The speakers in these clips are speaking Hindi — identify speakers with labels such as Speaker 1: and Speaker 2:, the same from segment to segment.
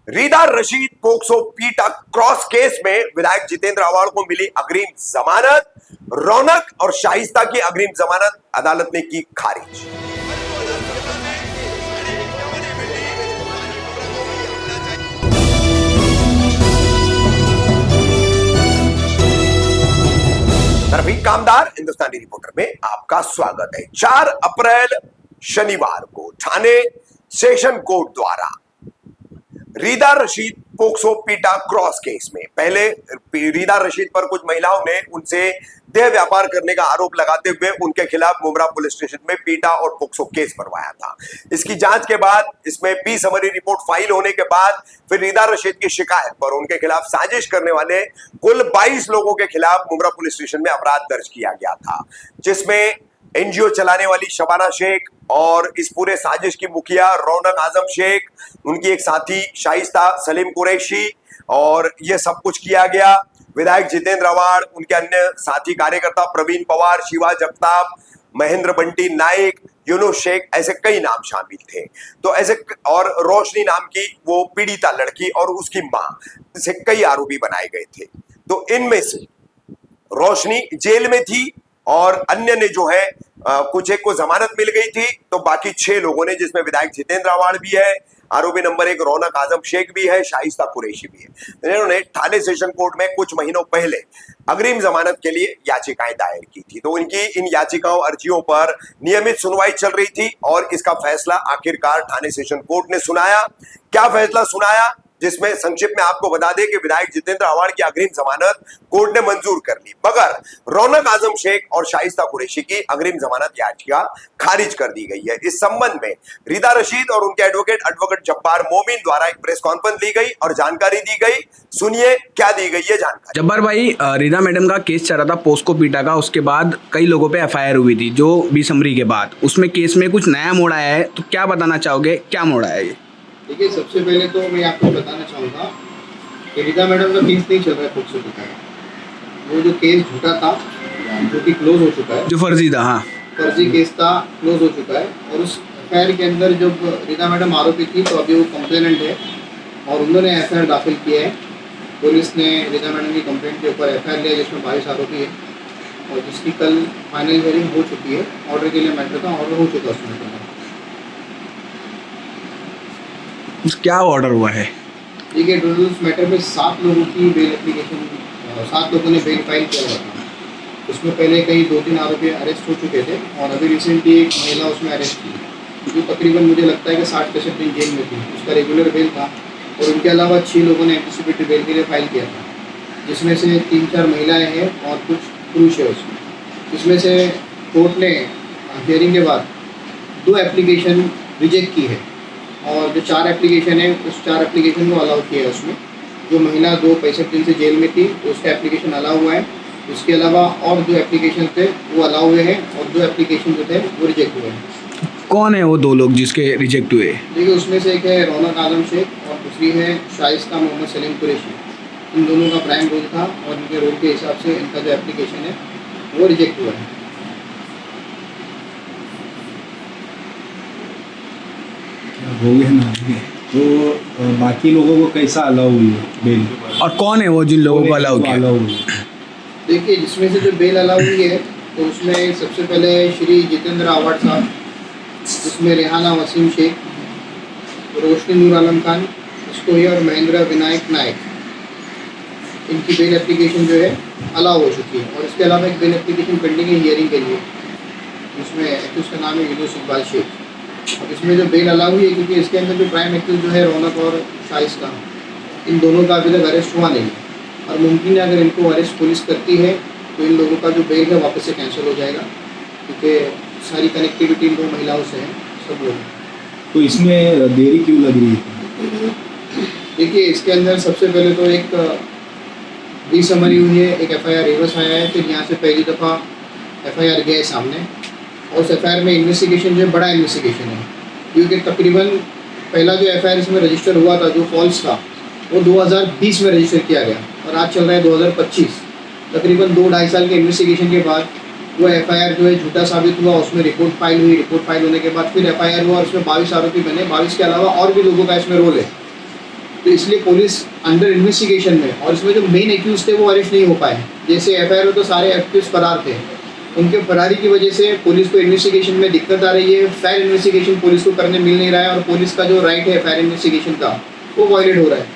Speaker 1: रीदा रशीद पोक्सो पीटा क्रॉस केस में विधायक जितेंद्र आवाड़ को मिली अग्रिम जमानत। रौनक और शाइस्ता की अग्रिम जमानत अदालत ने की खारिज। रफीक कामदार हिंदुस्तानी रिपोर्टर में आपका स्वागत है। 4 अप्रैल शनिवार को थाने सेशन कोर्ट द्वारा रीदा रशीद पोक्सो पीटा क्रॉस केस में पहले रीदा रशीद पर कुछ महिलाओं ने उनसे देह व्यापार करने का आरोप लगाते हुए उनके खिलाफ मुमरा पुलिस स्टेशन में पीटा और पोक्सो केस भरवाया था। इसकी जांच के बाद इसमें बी समरी रिपोर्ट फाइल होने के बाद फिर रीदा रशीद की शिकायत पर उनके खिलाफ साजिश करने वाले कुल 22 लोगों के खिलाफ मुमरा पुलिस स्टेशन में अपराध दर्ज किया गया था, जिसमें एनजीओ चलाने वाली शबाना शेख और इस पूरे साजिश की मुखिया रौनक आजम शेख, उनकी एक साथी शाइस्ता सलीम कुरैशी और ये सब कुछ किया गया। विधायक जितेंद्र आवाड़, उनके अन्य साथी कार्यकर्ता प्रवीण पवार, शिवा जगताप, महेंद्र बंटी नाइक, यूनुस शेख, ऐसे कई नाम शामिल थे। तो ऐसे और रोशनी नाम की वो पीड़िता लड़की और उसकी मां से कई आरोपी बनाए गए थे। तो इनमें से रोशनी जेल में थी और अन्य ने जो है कुछ एक को जमानत मिल गई थी। तो बाकी 6 लोगों ने, जिसमें विधायक जितेंद्र आवाड़ भी है, आरोपी नंबर 1 रौनक आजम शेख भी है, शाइस्ता कुरैशी भी है, इन्होंने थाने सेशन कोर्ट में कुछ महीनों पहले अग्रिम जमानत के लिए याचिकाएं दायर की थी। तो इनकी इन याचिकाओं अर्जियों पर नियमित सुनवाई चल रही थी और इसका फैसला आखिरकार थाने सेशन कोर्ट ने सुनाया। क्या फैसला सुनाया, जिसमें संक्षिप्त में आपको बता दें कि विधायक जितेंद्र आवाड़ की अग्रिम जमानत कोर्ट ने मंजूर कर ली, मगर रौनक आजम शेख और शाइस्ता कुरैशी की अग्रिम जमानत याचिका खारिज कर दी गई है। इस संबंध में रीदा रशीद और उनके एडवोकेट जब्बार मोमिन द्वारा एक प्रेस कॉन्फ्रेंस ली गई और जानकारी दी गई। सुनिए क्या दी गई है जानकारी।
Speaker 2: जब्बार भाई, रीदा मैडम का केस चल रहा था पोस्को पीटा का, उसके बाद कई लोगों पे एफआईआर हुई थी जो 20 समरी के बाद, उसमें केस में कुछ नया मोड़ आया है, तो क्या बताना चाहोगे, क्या मोड़ आया है?
Speaker 3: देखिए, सबसे पहले तो मैं आपको बताना चाहूँगा कि रीदा मैडम का केस नहीं चल रहा है पोक्सो पीटा का। वो जो केस झूठा था, जो कि क्लोज हो चुका है,
Speaker 2: जो फर्जी था, हाँ
Speaker 3: फर्जी केस था, क्लोज हो चुका है। और उस एफआईआर के अंदर जब रीदा मैडम आरोपी थी तो अभी वो कंप्लेनेंट है और उन्होंने एफआईआर दाखिल किया है। पुलिस ने रीदा मैडम की कंप्लेंट के ऊपर एफआईआर लिया, जिसमें 22 आरोपी है और जिसकी कल फाइनल हियरिंग हो चुकी है। ऑर्डर के लिए मैटर था, ऑर्डर हो चुका है उसमें।
Speaker 2: क्या ऑर्डर हुआ है?
Speaker 3: देखिए, टोटल उस मैटर में 7 लोगों की बेल एप्लीकेशन, 7 लोगों ने बेल फाइल किया हुआ था। उसमें पहले कई 2-3 आरोपी अरेस्ट हो चुके थे और अभी रिसेंटली एक महिला उसमें अरेस्ट की, जो तकरीबन मुझे लगता है कि 60-65 दिन जेल में थी। उसका रेगुलर बेल था और उनके अलावा 6 लोगों ने एंटिसिपेटरी बेल के लिए फाइल किया था, जिसमें से 3-4 महिलाएँ हैं और कुछ पुरुष है उसमें। इसमें से कोर्ट ने हियरिंग के बाद 2 एप्लीकेशन रिजेक्ट की है और जो 4 एप्लीकेशन है उस 4 एप्लीकेशन को अलाउ किया है उसमें। जो महिला 65 दिन से जेल में थी तो उसका एप्लीकेशन अलाउ हुआ है। उसके अलावा और 2 एप्लीकेशन थे वो अलाउ हुए हैं और 2 एप्लीकेशन जो थे वो रिजेक्ट हुए हैं।
Speaker 2: कौन है वो 2 लोग जिसके रिजेक्ट हुए?
Speaker 3: देखिए, उसमें से एक है रौनक आजम शेख और दूसरी है शाइस्ता मोहम्मद सलीम कुरैशी। इन दोनों का प्राइम रोल था और इनके रोल के हिसाब से इनका जो एप्लीकेशन है वो रिजेक्ट हुआ है।
Speaker 4: हो गया ना। तो बाकी लोगों को कैसा अलाउ हुई है बेल?
Speaker 2: और कौन है वो जिन लोगों को अलाउ किया?
Speaker 3: देखिए, जिसमें से जो बेल अलाउ हुई है तो उसमें सबसे पहले श्री जितेंद्र आवाड़ साहब, जिसमें रेहाना वसीम शेख, रोशनी नूर आलम खान, इसको और महेंद्र विनायक नायक, इनकी बेल एप्लीकेशन जो है अलाउ हो चुकी है। और इसके अलावा एक बेल एप्लीकेशन पेंडिंग है हियरिंग के लिए, जिसमें उसका नाम है यूनुस इकबाल शेख। अब इसमें जो बेल अलाउ हुई है क्योंकि इसके अंदर जो प्राइम एक्यूज जो है रौनक और शाइस्ता, इन दोनों का अभी तक अरेस्ट हुआ नहीं है और मुमकिन है अगर इनको अरेस्ट पुलिस करती है तो इन लोगों का जो बेल है वापस से कैंसिल हो जाएगा, क्योंकि सारी कनेक्टिविटी इन 2 महिलाओं से है सब लोग।
Speaker 4: तो इसमें देरी क्यों लग रही है?
Speaker 3: देखिए, इसके अंदर सबसे पहले तो एक बी समरी हुई है, एक एफआईआर रिवर्स आया है, फिर यहाँ से पहली दफ़ा एफआईआर गया है सामने और उस एफआईआर में इन्वेस्टिगेशन जो है बड़ा इन्वेस्टिगेशन है, क्योंकि तकरीबन पहला जो एफआईआर इसमें रजिस्टर हुआ था जो फॉल्स था वो 2020 में रजिस्टर किया गया और आज चल रहा है 2025। तकरीबन 2-2.5 साल के इन्वेस्टिगेशन के बाद वो एफआईआर जो है झूठा साबित हुआ। उसमें रिपोर्ट फाइल हुई, रिपोर्ट फाइल होने के बाद फिर एफआईआर हुआ और उसमें 22 आरोपी बने। 22 के अलावा और भी लोगों का इसमें रोल है। तो इसलिए पुलिस अंडर इन्वेस्टिगेशन में, और इसमें जो मेन एक्यूज थे वो अरेस्ट नहीं हो पाए। जैसे एफआईआर में तो सारे एक्यूज फरार थे, उनके फरारी की वजह से पुलिस को इन्वेस्टिगेशन में दिक्कत आ रही है। फेयर इन्वेस्टिगेशन पुलिस को करने मिल नहीं रहा है, और पुलिस का जो राइट है फेयर इन्वेस्टिगेशन का वो वायलेट हो रहा है।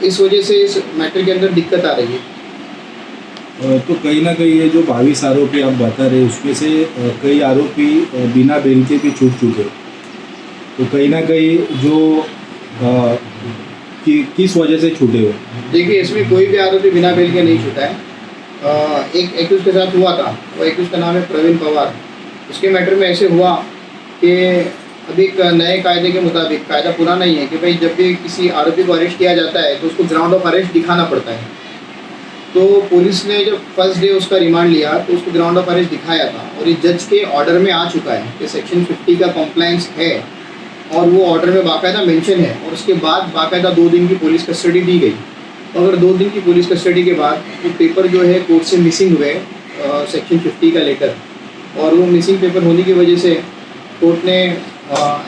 Speaker 3: इस वजह से इस मैटर के अंदर दिक्कत आ रही है।
Speaker 4: तो कहीं ना कहीं ये जो 22 आरोपी आप बता रहे उसमें से कई आरोपी बिना बेल के भी छूट चुके, तो कहीं ना कहीं जो किस वजह से छूटे हो?
Speaker 3: देखिए, इसमें कोई भी आरोपी बिना बेल के नहीं छूटा है। एक एक्यूज के साथ हुआ था, वो एक्यूज का नाम है प्रवीण पवार। उसके मैटर में ऐसे हुआ कि अभी एक नए कायदे के मुताबिक, कायदा पुराना ही है कि भाई जब भी किसी आरोपी को अरेस्ट किया जाता है तो उसको ग्राउंड ऑफ अरेस्ट दिखाना पड़ता है। तो पुलिस ने जब फर्स्ट डे उसका रिमांड लिया तो उसको ग्राउंड ऑफ अरेस्ट दिखाया था, और ये जज के ऑर्डर में आ चुका है कि सेक्शन 50 का कॉम्प्लाइंस है, और वो ऑर्डर में बाकायदा मेंशन है। और उसके बाद बाकायदा 2 दिन की पुलिस कस्टडी दी गई। तो अगर 2 दिन की पुलिस कस्टडी के बाद वो पेपर जो है कोर्ट से मिसिंग हुए, सेक्शन 50 का लेटर, और वो मिसिंग पेपर होने की वजह से कोर्ट ने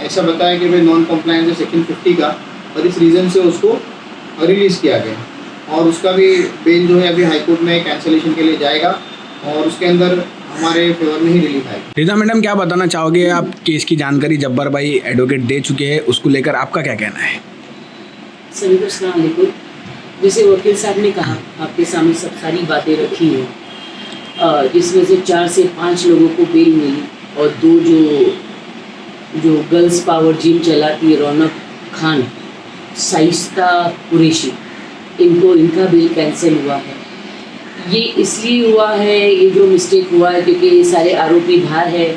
Speaker 3: ऐसा बताया कि भाई नॉन कॉम्प्लायंस है सेक्शन 50 का, और इस रीज़न से उसको रिलीज़ किया गया। और उसका भी बेल जो है अभी हाई कोर्ट में कैंसिलेशन के लिए जाएगा, और उसके अंदर हमारे फेवर में ही रिलीफ आएगा।
Speaker 2: रीता मैडम, क्या बताना चाहोगे आप? केस की जानकारी जब्बार भाई एडवोकेट दे चुके हैं, उसको लेकर आपका क्या कहना है?
Speaker 5: सभी को अस्सलाम वालेकुम। जैसे वकील साहब ने कहा, आपके सामने सब सारी बातें रखी हैं, जिसमें से 4 से 5 लोगों को बेल मिली, और 2 जो गर्ल्स पावर जिम चलाती है, रौनक खान, शाइस्ता कुरैशी, इनका बेल कैंसिल हुआ है। ये इसलिए हुआ है, ये जो मिस्टेक हुआ है क्योंकि ये सारे आरोपी बाहर है,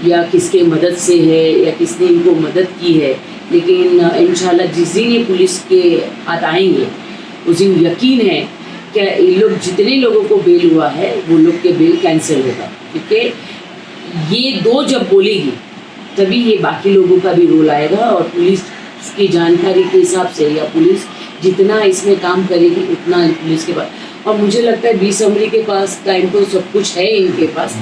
Speaker 5: या किसके मदद से है, या किसने इनको मदद की है। लेकिन इंशाल्लाह जिस दिन ये पुलिस के हाथ आएंगे उस दिन यकीन है कि ये लोग, जितने लोगों को बेल हुआ है वो लोग के बेल कैंसिल होगा, क्योंकि ये 2 जब बोलेगी तभी ये बाकी लोगों का भी रोल आएगा। और पुलिस की जानकारी के हिसाब से, या पुलिस जितना इसमें काम करेगी उतना पुलिस के पास, और मुझे लगता है 20 अमरी के पास टाइम तो सब कुछ है इनके पास,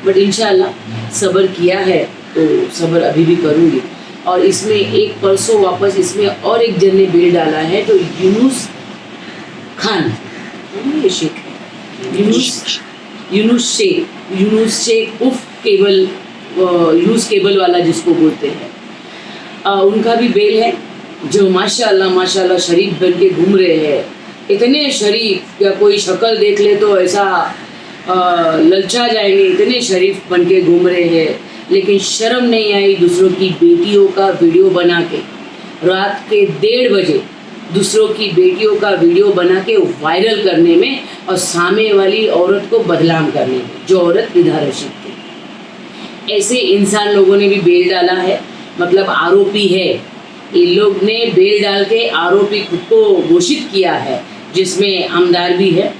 Speaker 5: बट इंशाल्लाह सब्र किया है तो सब्र अभी भी करूँगी। और इसमें एक परसों वापस इसमें और एक जन ने बेल डाला है, जो यूनुस खान, यूनुस शेख उफ केबल, यूनुस केबल वाला जिसको बोलते हैं, उनका भी बेल है, जो माशाल्लाह शरीफ बन के घूम रहे हैं। इतने शरीफ, या कोई शक्ल देख ले तो ऐसा ललचा जाएंगे, इतने शरीफ बन के घूम रहे हैं। लेकिन शर्म नहीं आई दूसरों की बेटियों का वीडियो बना के, रात के 1:30 बजे दूसरों की बेटियों का वीडियो बना के वायरल करने में, और सामने वाली औरत को बदनाम करने में, जो औरत रिधा रशीद थी। ऐसे इंसान लोगों ने भी बेल डाला है, मतलब आरोपी है। ये लोग ने बेल डाल के आरोपी खुद को घोषित किया है, जिसमें आमदार भी है।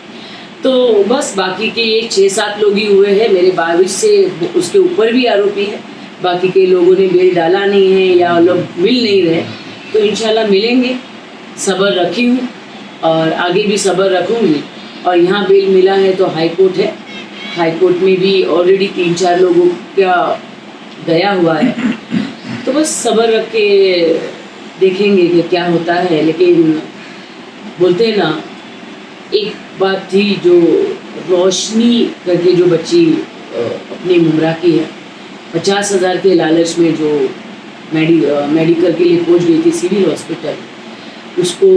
Speaker 5: तो बस बाकी के ये 6-7 लोग ही हुए हैं, मेरे 22 से उसके ऊपर भी आरोपी है। बाकी के लोगों ने बेल डाला नहीं है, या लोग मिल नहीं रहे, तो इंशाल्लाह मिलेंगे। सब्र रखी हूँ और आगे भी सब्र रखूँगी। और यहाँ बेल मिला है तो हाई कोर्ट है, हाई कोर्ट में भी ऑलरेडी 3-4 लोगों का गया हुआ है, तो बस सब्र रख के देखेंगे कि क्या होता है। लेकिन बोलते हैं ना, एक बात थी जो रोशनी करके जो बच्ची अपनी मुमरा की है, 50,000 के लालच में जो मेडिकल के लिए पहुंच गई थी सिविल हॉस्पिटल, उसको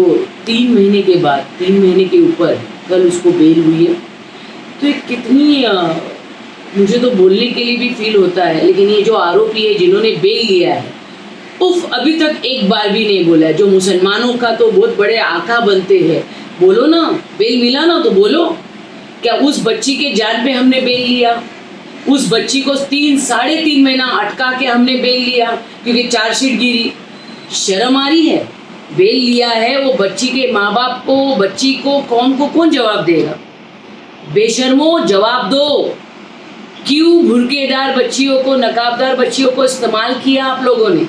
Speaker 5: 3 महीने के बाद, 3 महीने के ऊपर कल उसको बेल हुई है। तो ये कितनी, मुझे तो बोलने के लिए भी फील होता है, लेकिन ये जो आरोपी है जिन्होंने बेल लिया है, अभी तक एक बार भी नहीं बोला है। जो मुसलमानों का तो बहुत बड़े आका बनते हैं, बोलो ना, बेल मिला ना तो बोलो। क्या उस बच्ची के जान पे हमने बेल लिया? उस बच्ची को 3-3.5 महीना अटका के हमने बेल लिया क्योंकि चार्जशीट गिरी। शर्म आ रही है? बेल लिया है, वो बच्ची के माँ बाप को, बच्ची को, कौम को कौन जवाब देगा? बेशर्मो, जवाब दो। क्यों भुरकेदार बच्चियों को, नकाबदार बच्चियों को इस्तेमाल किया आप लोगों ने?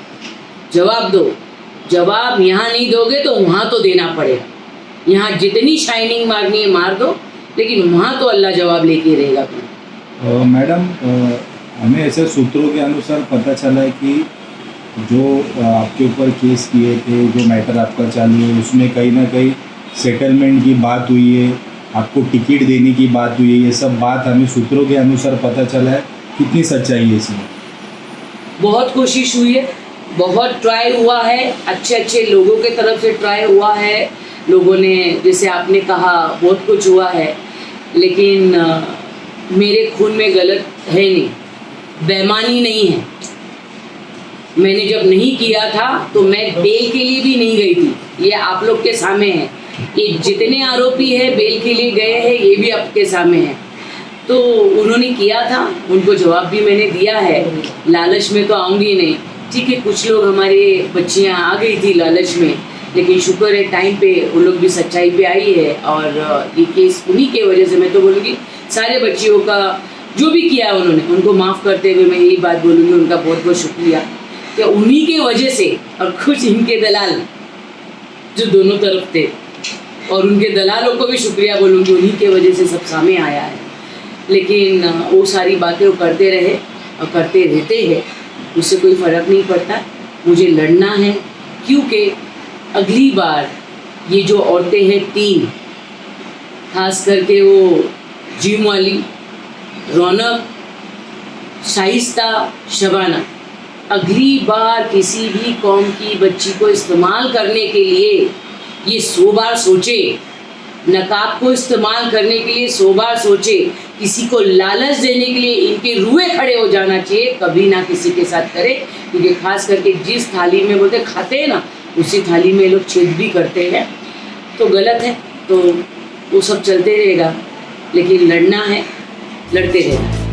Speaker 5: जवाब दो। जवाब यहाँ नहीं दोगे तो वहाँ तो देना पड़ेगा। यहाँ जितनी शाइनिंग मारनी है मार दो, लेकिन वहाँ तो अल्लाह जवाब लेके रहेगा।
Speaker 4: मैडम, हमें ऐसे सूत्रों के अनुसार पता चला है कि जो आपके ऊपर केस किए थे, जो मैटर आपका चालू है, उसमें कहीं ना कहीं सेटलमेंट की बात हुई है, आपको टिकट देने की बात हुई है, ये सब बात हमें सूत्रों के अनुसार पता चला है। कितनी सच्चाई है इसमें?
Speaker 5: बहुत कोशिश हुई है, बहुत ट्राई हुआ है, अच्छे अच्छे लोगों के तरफ से ट्राई हुआ है, लोगों ने जैसे आपने कहा बहुत कुछ हुआ है, लेकिन मेरे खून में गलत है नहीं, बेईमानी नहीं है। मैंने जब नहीं किया था तो मैं बेल के लिए भी नहीं गई थी, ये आप लोग के सामने है। ये जितने आरोपी है बेल के लिए गए हैं ये भी आपके सामने है। तो उन्होंने किया था, उनको जवाब भी मैंने दिया है। लालच में तो आऊँगी नहीं, ठीक है, कुछ लोग हमारे बच्चियाँ आ गई थी लालच में, लेकिन शुक्र है टाइम पे वो लोग भी सच्चाई पे आई है। और ये केस उन्हीं के वजह से, मैं तो बोलूँगी सारे बच्चियों का जो भी किया है उन्होंने, उनको माफ़ करते हुए मैं यही बात बोलूँगी, उनका बहुत बहुत शुक्रिया कि उन्हीं के वजह से, और कुछ इनके दलाल जो दोनों तरफ थे, और उनके दलालों को भी शुक्रिया बोलूँगी, उन्हीं के वजह से सब सामने आया है। लेकिन वो सारी बातें वो करते रहे और करते रहते हैं, उससे कोई फ़र्क नहीं पड़ता। मुझे लड़ना है, क्योंकि अगली बार ये जो औरतें हैं 3, खास करके वो जिम वाली, रौनक, शाइस्ता, शबाना, अगली बार किसी भी कौम की बच्ची को इस्तेमाल करने के लिए ये 100 बार सोचे, नकाब को इस्तेमाल करने के लिए 100 बार सोचे, किसी को लालच देने के लिए इनके रुए खड़े हो जाना चाहिए, कभी ना किसी के साथ करे। क्योंकि खास करके जिस थाली में बोलते खाते हैं ना, उसी थाली में लोग छेद भी करते हैं, तो गलत है। तो वो सब चलते रहेगा, लेकिन लड़ना है, लड़ते रहेगा।